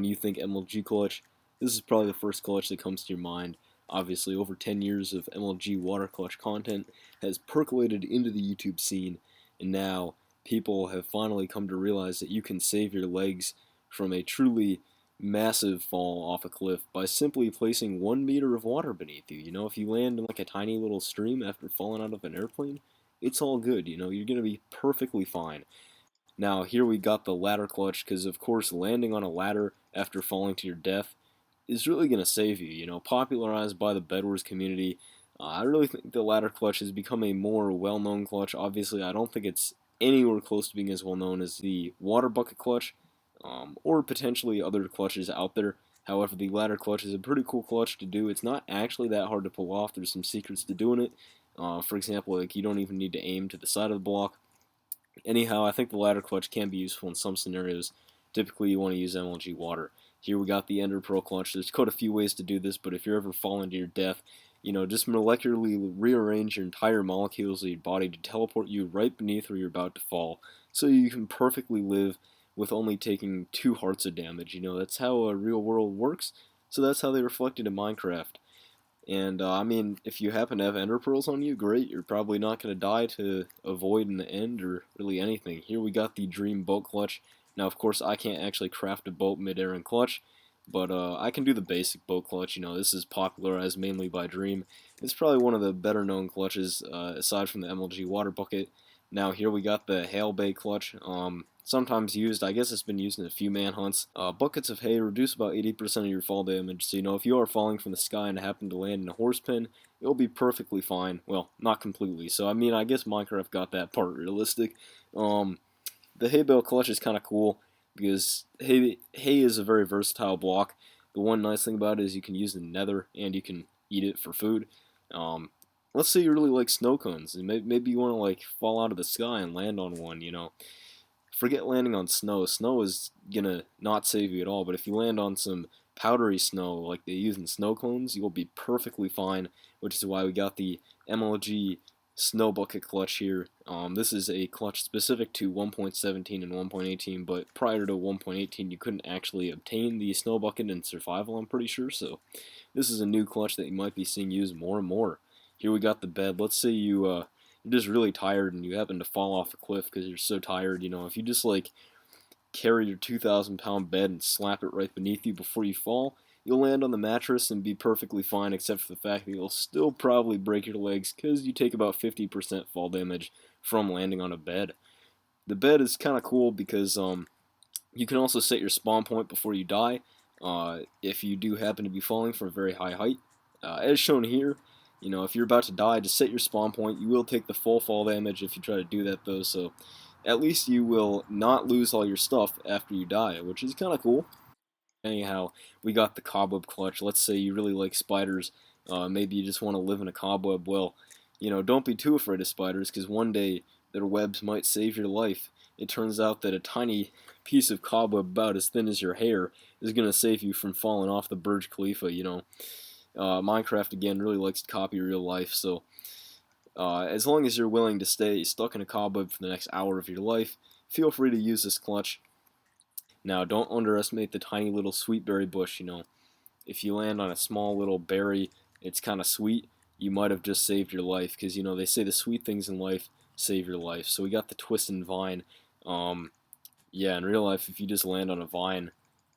you think MLG Clutch, this is probably the first clutch that comes to your mind. Obviously, over 10 years of MLG water clutch content has percolated into the YouTube scene, and now people have finally come to realize that you can save your legs from a truly massive fall off a cliff by simply placing 1 meter of water beneath you. You know, if you land in like a tiny little stream after falling out of an airplane, it's all good. You know, you're going to be perfectly fine. Now, here we got the ladder clutch, because of course landing on a ladder after falling to your death is really going to save you. You know, popularized by the Bedwars community, I really think the ladder clutch has become a more well-known clutch. Obviously, I don't think it's anywhere close to being as well-known as the water bucket clutch, or potentially other clutches out there. However, the ladder clutch is a pretty cool clutch to do. It's not actually that hard to pull off. There's some secrets to doing it. For example, like you don't even need to aim to the side of the block. Anyhow, I think the ladder clutch can be useful in some scenarios. Typically, you want to use MLG water. Here we got the Ender Pearl clutch. There's quite a few ways to do this, but if you're ever falling to your death, you know, just molecularly rearrange your entire molecules of your body to teleport you right beneath where you're about to fall, so you can perfectly live with only taking 2 hearts of damage. You know, that's how a real world works, so that's how they reflect it in Minecraft. And, I mean, if you happen to have ender pearls on you, great, you're probably not going to die to avoid in the end or really anything. Here we got the Dream Boat Clutch. Now, of course, I can't actually craft a boat mid-air and clutch, but I can do the basic boat clutch. You know, this is popularized mainly by Dream. It's probably one of the better-known clutches, aside from the MLG Water Bucket. Now, here we got the Hail Bay Clutch. Sometimes used, I guess it's been used in a few manhunts. Buckets of hay reduce about 80% of your fall damage, so you know if you are falling from the sky and happen to land in a horse pen, it'll be perfectly fine. Well, not completely, so I mean, I guess Minecraft got that part realistic. The hay bale clutch is kind of cool, because hay is a very versatile block. The one nice thing about it is you can use the nether, and you can eat it for food. Let's say you really like snow cones, and maybe you want to like fall out of the sky and land on one, you know. Forget landing on snow. Snow is gonna not save you at all, but if you land on some powdery snow like they use in snow cones, you'll be perfectly fine, which is why we got the MLG Snow Bucket Clutch here. This is a clutch specific to 1.17 and 1.18, but prior to 1.18 you couldn't actually obtain the Snow Bucket in survival, I'm pretty sure, so this is a new clutch that you might be seeing used more and more. Here we got the bed. Let's say you're just really tired and you happen to fall off a cliff because you're so tired. You know, if you just like carry your 2,000-pound bed and slap it right beneath you before you fall, you'll land on the mattress and be perfectly fine, except for the fact that you'll still probably break your legs because you take about 50% fall damage from landing on a bed. The bed is kind of cool because you can also set your spawn point before you die if you do happen to be falling from a very high height. As shown here, you know, if you're about to die, just set your spawn point. You will take the full fall damage if you try to do that, though, so at least you will not lose all your stuff after you die, which is kind of cool. Anyhow, we got the Cobweb Clutch. Let's say you really like spiders. Maybe you just want to live in a cobweb. Well, you know, don't be too afraid of spiders, because one day their webs might save your life. It turns out that a tiny piece of cobweb about as thin as your hair is going to save you from falling off the Burj Khalifa, you know. Minecraft, again, really likes to copy real life, so as long as you're willing to stay stuck in a cobweb for the next hour of your life, feel free to use this clutch. Now, don't underestimate the tiny little sweet berry bush, you know. If you land on a small little berry, it's kind of sweet, you might have just saved your life, because, you know, they say the sweet things in life save your life. So we got the twist and vine. Yeah, in real life, if you just land on a vine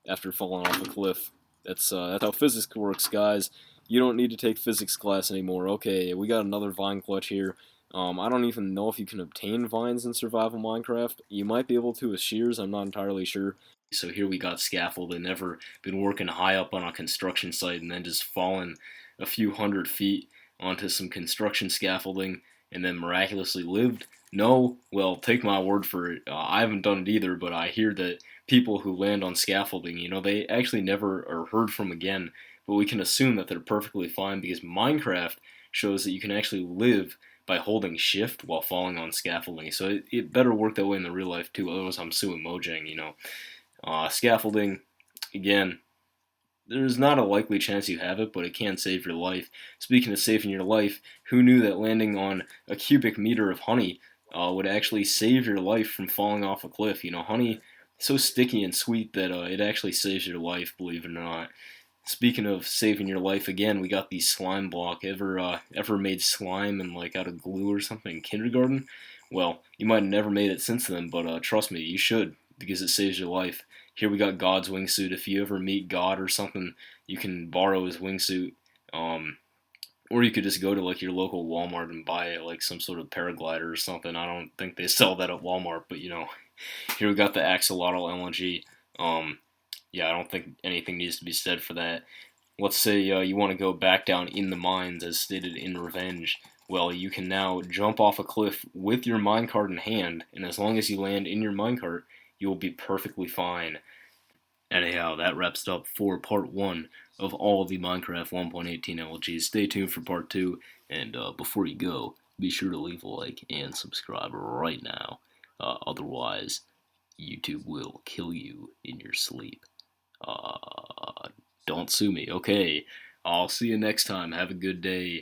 after falling off a cliff, that's how physics works, guys. You don't need to take physics class anymore. Okay, we got another vine clutch here. I don't even know if you can obtain vines in survival Minecraft. You might be able to with shears, I'm not entirely sure. So here we got Scaffolding, never been working high up on a construction site and then just fallen a few hundred feet onto some construction scaffolding and then miraculously lived. No, well, take my word for it. I haven't done it either, but I hear that people who land on scaffolding, you know, they actually never are heard from again, but we can assume that they're perfectly fine because Minecraft shows that you can actually live by holding shift while falling on scaffolding. So it better work that way in the real life too, otherwise I'm suing Mojang, you know. Scaffolding, again, there's not a likely chance you have it, but it can save your life. Speaking of saving your life, who knew that landing on a cubic meter of honey would actually save your life from falling off a cliff? You know, honey so sticky and sweet that it actually saves your life, believe it or not. Speaking of saving your life again, we got the slime block. Ever made slime and like out of glue or something in kindergarten? Well, you might have never made it since then, but trust me, you should because it saves your life. Here we got God's wingsuit. If you ever meet God or something, you can borrow his wingsuit. Um, or you could just go to like your local Walmart and buy like some sort of paraglider or something. I don't think they sell that at Walmart, but here we got the axolotl MLG. Um, yeah, I don't think anything needs to be said for that. Let's say you want to go back down in the mines as stated in Revenge. Well, you can now jump off a cliff with your minecart in hand, and as long as you land in your minecart, you will be perfectly fine. Anyhow, that wraps it up for part 1 of all the Minecraft 1.18 MLGs. Stay tuned for part 2, and before you go, be sure to leave a like and subscribe right now. Otherwise, YouTube will kill you in your sleep. Don't sue me. Okay, I'll see you next time. Have a good day.